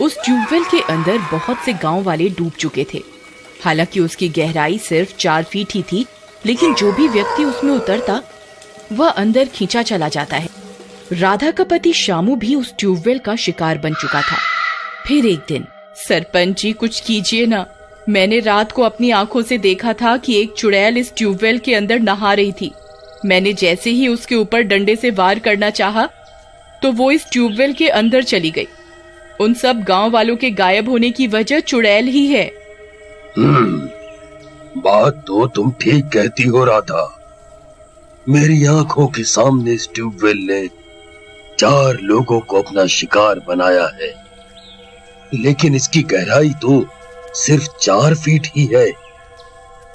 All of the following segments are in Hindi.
उस ट्यूबवेल के अंदर बहुत से गांव वाले डूब चुके थे। हालांकि उसकी गहराई सिर्फ 4 फीट ही थी, लेकिन जो भी व्यक्ति उसमें उतरता वह अंदर खींचा चला जाता है। राधा का पति शामू भी उस ट्यूबवेल का शिकार बन चुका था। फिर एक दिन, सरपंच जी कुछ कीजिए ना, मैंने रात को अपनी आंखों से देखा था कि एक चुड़ैल इस ट्यूबवेल के अंदर नहा रही थी। मैंने जैसे ही उसके ऊपर डंडे से वार करना चाहा तो वो इस ट्यूबवेल के अंदर चली गई। उन सब गांव वालों के गायब होने की वजह चुड़ैल ही है। बात तो तुम ठीक कहती हो राधा। मेरी आंखों के सामने इस ट्यूबवेल ने 4 लोगों को अपना शिकार बनाया है, लेकिन इसकी गहराई तो सिर्फ 4 फीट ही है।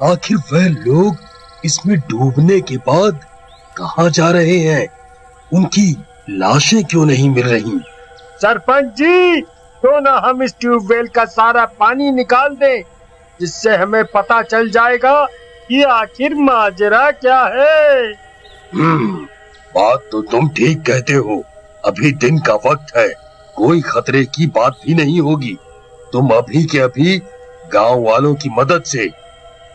आखिर वह लोग इसमें डूबने के बाद कहां जा रहे हैं? उनकी लाशें क्यों नहीं मिल रही? सरपंच जी, तो ना हम इस ट्यूबवेल का सारा पानी निकाल दें, जिससे हमें पता चल जाएगा कि आखिर माजरा क्या है। बात तो तुम ठीक कहते हो। अभी दिन का वक्त है, कोई खतरे की बात भी नहीं होगी। तुम अभी के अभी गांव वालों की मदद से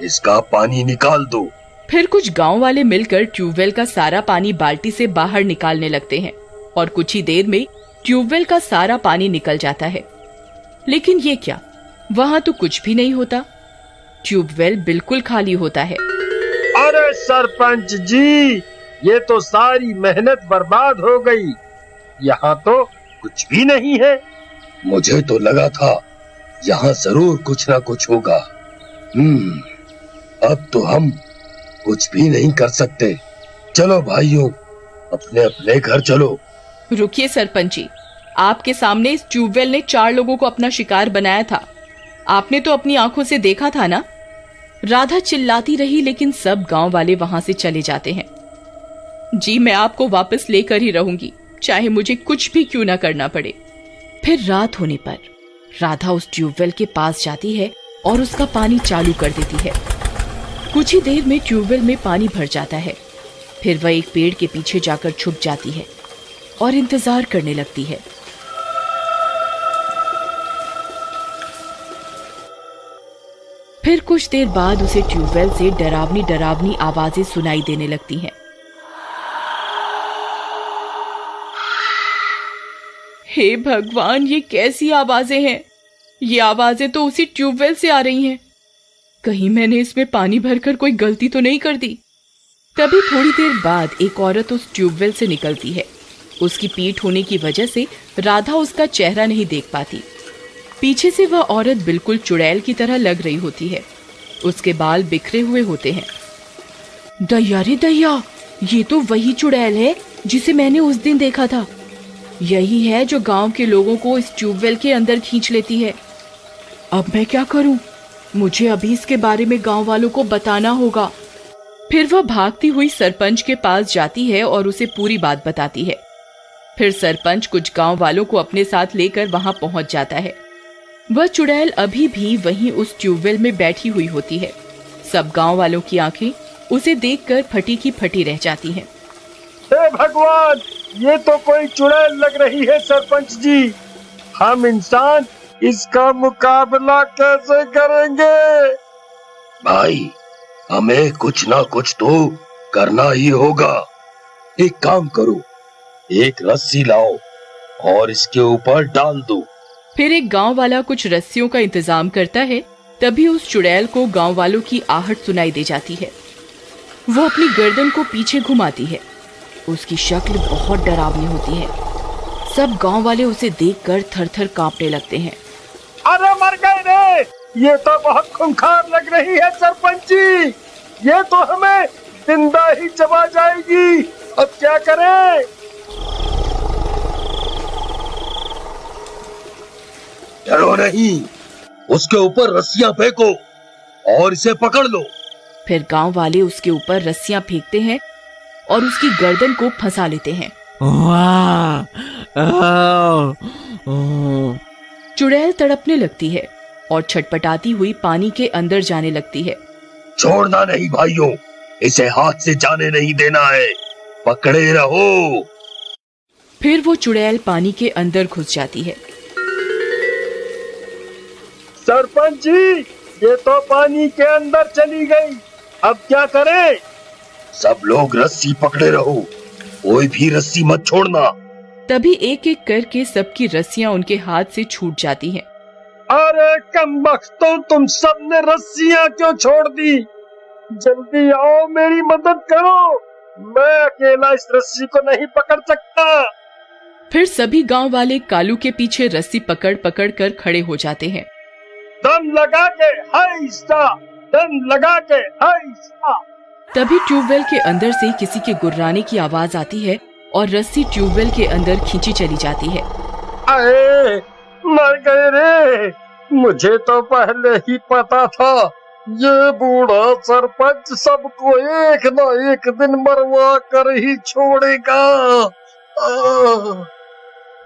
इसका पानी निकाल दो। फिर कुछ गांव वाले मिलकर ट्यूबवेल का सारा पानी बाल्टी से बाहर निकालने लगते हैं और कुछ ही देर में ट्यूबवेल का सारा पानी निकल जाता है। लेकिन ये क्या, वहाँ तो कुछ भी नहीं होता। ट्यूबवेल बिल्कुल खाली होता है। अरे सरपंच जी, ये तो सारी मेहनत बर्बाद हो गई। यहाँ तो कुछ भी नहीं है। मुझे तो लगा था यहाँ जरूर कुछ ना कुछ होगा। अब तो हम कुछ भी नहीं कर सकते। चलो भाइयों, अपने अपने घर चलो। रुकिए सरपंच जी, आपके सामने इस ट्यूबवेल ने 4 लोगों को अपना शिकार बनाया था। आपने तो अपनी आंखों से देखा था ना। राधा चिल्लाती रही, लेकिन सब गांव वाले वहां से चले जाते हैं। जी, मैं आपको वापस लेकर ही रहूंगी, चाहे मुझे कुछ भी क्यों ना करना पड़े। फिर रात होने पर राधा उस ट्यूबवेल के पास जाती है और उसका पानी चालू कर देती है। कुछ ही देर में ट्यूबवेल में पानी भर जाता है। फिर वह एक पेड़ के पीछे जाकर छुप जाती है और इंतजार करने लगती है। फिर कुछ देर बाद उसे ट्यूबवेल से डरावनी डरावनी आवाजें सुनाई देने लगती हैं। हे भगवान, ये कैसी आवाजें हैं? ये आवाजें तो उसी ट्यूबवेल से आ रही हैं। कहीं मैंने इसमें पानी भरकर कोई गलती तो नहीं कर दी? तभी थोड़ी देर बाद एक औरत उस ट्यूबवेल से निकलती है। उसकी पीठ होने की वजह से राधा उसका चेहरा नहीं देख पाती। पीछे से वह औरत बिल्कुल चुड़ैल की तरह लग रही होती है। उसके बाल बिखरे हुए होते हैं। दैया रे दैया, ये तो वही चुड़ैल है जिसे मैंने उस दिन देखा था। यही है जो गांव के लोगों को इस ट्यूबवेल के अंदर खींच लेती है। अब मैं क्या करूं? मुझे अभी इसके बारे में गांव वालों को बताना होगा। फिर वह भागती हुई सरपंच के पास जाती है और उसे पूरी बात बताती है। फिर सरपंच कुछ गांव वालों को अपने साथ लेकर वहां पहुंच जाता है। वह चुड़ैल अभी भी वहीं उस ट्यूबवेल में बैठी हुई होती है। सब गांव वालों की आंखें उसे देखकर फटी की फटी रह जाती हैं। हे भगवान, ये तो कोई चुड़ैल लग रही है सरपंच जी। हम इंसान इसका मुकाबला कैसे करेंगे? भाई, हमें कुछ ना कुछ तो करना ही होगा। एक काम करो, एक रस्सी लाओ और इसके ऊपर डाल दो। फिर एक गांव वाला कुछ रस्सियों का इंतजाम करता है। तभी उस चुड़ैल को गांव वालों की आहट सुनाई दे जाती है। वो अपनी गर्दन को पीछे घुमाती है। उसकी शक्ल बहुत डरावनी होती है। सब गांव वाले उसे देखकर थर-थर कांपने लगते हैं। अरे मर गए रे, ये तो बहुत खूंखार लग रही है सरपंच जी। ये तो हमें जिंदा ही चबा जाएगी। अब क्या करें? डरो नहीं, उसके ऊपर रस्सियां फेंको और इसे पकड़ लो। फिर गांव वाले उसके ऊपर रस्सियां फेंकते हैं और उसकी गर्दन को फंसा लेते हैं। चुड़ैल तड़पने लगती है और छटपटाती हुई पानी के अंदर जाने लगती है। छोड़ना नहीं भाइयों, इसे हाथ से जाने नहीं देना है, पकड़े रहो। फिर वो चुड़ैल पानी के अंदर घुस जाती है। सरपंच जी, ये तो पानी के अंदर चली गई, अब क्या करें? सब लोग रस्सी पकड़े रहो, कोई भी रस्सी मत छोड़ना। तभी एक एक करके सबकी रस्सियां उनके हाथ से छूट जाती हैं। अरे कमबख्तों, तुम सबने रस्सियां क्यों छोड़ दी? जल्दी आओ, मेरी मदद करो, मैं अकेला इस रस्सी को नहीं पकड़ सकता। फिर सभी गांव वाले कालू के पीछे रस्सी पकड़ पकड़ कर खड़े हो जाते हैं। दम लगा के हाइसा, दम लगा के हाइसा। तभी ट्यूबवेल के अंदर से किसी के गुर्राने की आवाज आती है और रस्सी ट्यूबवेल के अंदर खींची चली जाती है। अरे मर गए रे, मुझे तो पहले ही पता था, ये बूढ़ा सरपंच सबको एक न एक दिन मरवा कर ही छोड़ेगा।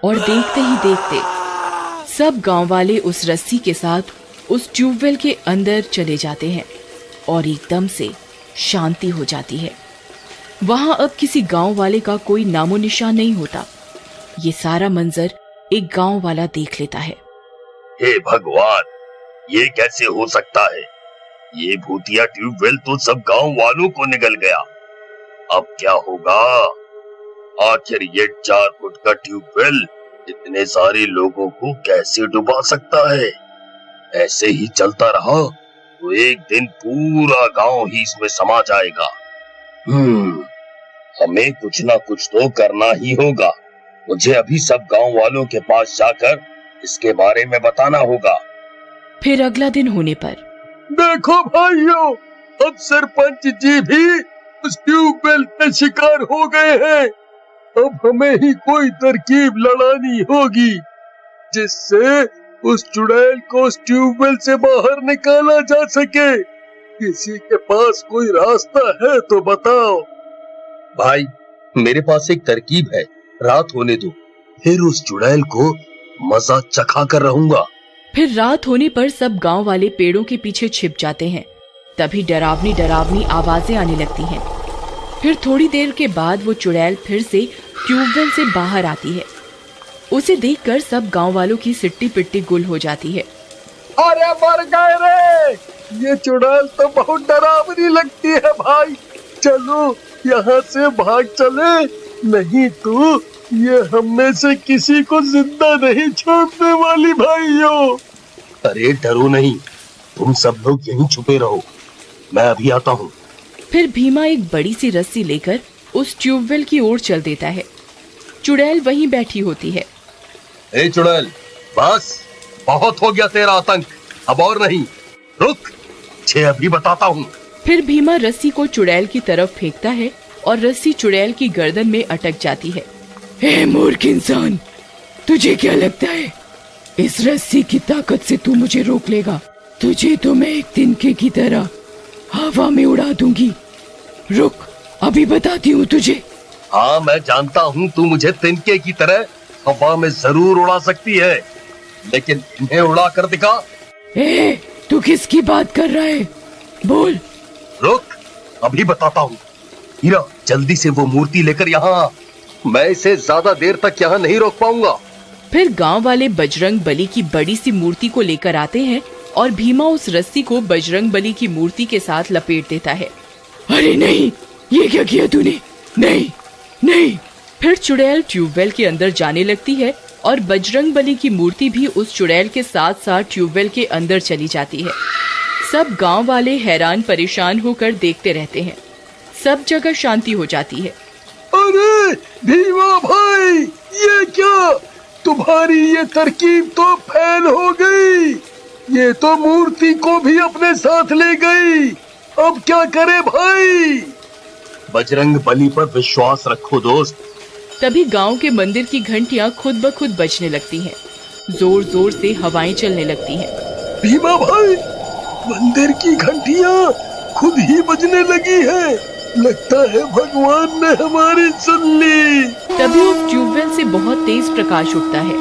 और देखते ही देखते सब गांव वाले उस रस्सी के साथ उस ट्यूबवेल के अंदर चले जाते हैं और एकदम से शांति हो जाती है। वहां अब किसी गांव वाले का कोई नामो निशान नहीं होता। ये सारा मंजर एक गांव वाला देख लेता है। हे भगवान, ये कैसे हो सकता है? ये भूतिया ट्यूबवेल तो सब गांव वालों को निगल गया। अब क्या होगा? आखिर ये 4 फुट का ट्यूबवेल इतने सारे लोगों को कैसे डुबा सकता है? ऐसे ही चलता रहा तो एक दिन पूरा गांव ही इसमें समा जाएगा। हमें कुछ ना कुछ तो करना ही होगा। मुझे अभी सब गांव वालों के पास जाकर इसके बारे में बताना होगा। फिर अगला दिन होने पर देखो भाइयों, अब सरपंच जी भी उस ट्यूबवेल के शिकार हो गए हैं। अब हमें ही कोई तरकीब लड़ानी होगी जिससे उस चुड़ैल को उस ट्यूबवेल से बाहर निकाला जा सके। किसी के पास कोई रास्ता है तो बताओ। भाई, मेरे पास एक तरकीब है, रात होने दो, फिर उस चुड़ैल को मजा चखा कर रहूंगा। फिर रात होने पर सब गांव वाले पेड़ों के पीछे छिप जाते हैं। तभी डरावनी डरावनी आवाजें आने लगती हैं। फिर थोड़ी देर के बाद वो चुड़ैल फिर से ट्यूबवेल से बाहर आती है। उसे देखकर सब गांव वालों की सिट्टी पिट्टी गुल हो जाती है। अरे मर गए रे, ये चुड़ैल तो बहुत डरावनी लगती है भाई। चलो यहाँ से भाग चले, नहीं तो ये हम में से किसी को जिंदा नहीं छोड़ने वाली भाइयों। अरे डरो नहीं, तुम सब लोग यहीं छुपे रहो, मैं अभी आता हूँ। फिर भीमा एक बड़ी सी रस्सी लेकर उस ट्यूबवेल की ओर चल देता है। चुड़ैल वहीं बैठी होती है। ए चुड़ैल, बस बहुत हो गया तेरा आतंक, अब और नहीं, रुक, मुझे अभी बताता हूँ। फिर भीमा रस्सी को चुड़ैल की तरफ फेंकता है और रस्सी चुड़ैल की गर्दन में अटक जाती है। हे मूर्ख इंसान, तुझे क्या लगता है इस रस्सी की ताकत से तू मुझे रोक लेगा? तुझे तो मैं एक तिनके की तरह हवा में उड़ा दूंगी। रुक, अभी बताती हूँ तुझे। हाँ, मैं जानता हूँ तू मुझे तिनके की तरह हवा में जरूर उड़ा सकती है, लेकिन इन्हें उड़ा कर दिखा। ए, तू किसकी बात कर रहा है? बोल। रुक, अभी बताता हूँ। हीरा, जल्दी से वो मूर्ति लेकर यहाँ आ, मैं इसे ज्यादा देर तक यहाँ नहीं रोक पाऊंगा। फिर गांव वाले बजरंग बली की बड़ी सी मूर्ति को लेकर आते हैं और भीमा उस रस्सी को बजरंग बली की मूर्ति के साथ लपेट देता है। अरे नहीं, ये क्या किया तूने? नहीं नहीं। फिर चुड़ैल ट्यूबवेल के अंदर जाने लगती है और बजरंग बली की मूर्ति भी उस चुड़ैल के साथ साथ ट्यूबवेल के अंदर चली जाती है। सब गांव वाले हैरान परेशान होकर देखते रहते हैं। सब जगह शांति हो जाती है। अरे भीमा भाई, ये क्या? तुम्हारी ये तरकीब तो फेल हो गई। ये तो मूर्ति को भी अपने साथ ले गई। अब क्या करे भाई? बजरंग बली पर विश्वास रखो दोस्त। तभी गांव के मंदिर की घंटियां खुद ब खुद बजने लगती हैं। जोर जोर से हवाएं चलने लगती हैं। भीमा भाई, मंदिर की घंटियां खुद ही बजने लगी है। लगता है भगवान ने हमारी सुन ली। तभी उस ट्यूबवेल से बहुत तेज प्रकाश उठता है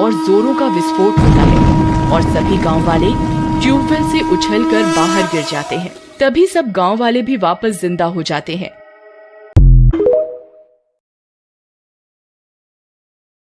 और जोरों का विस्फोट होता है और सभी गांव वाले ट्यूबवेल से उछलकर बाहर गिर जाते हैं। तभी सब गांव वाले भी वापस जिंदा हो जाते हैं।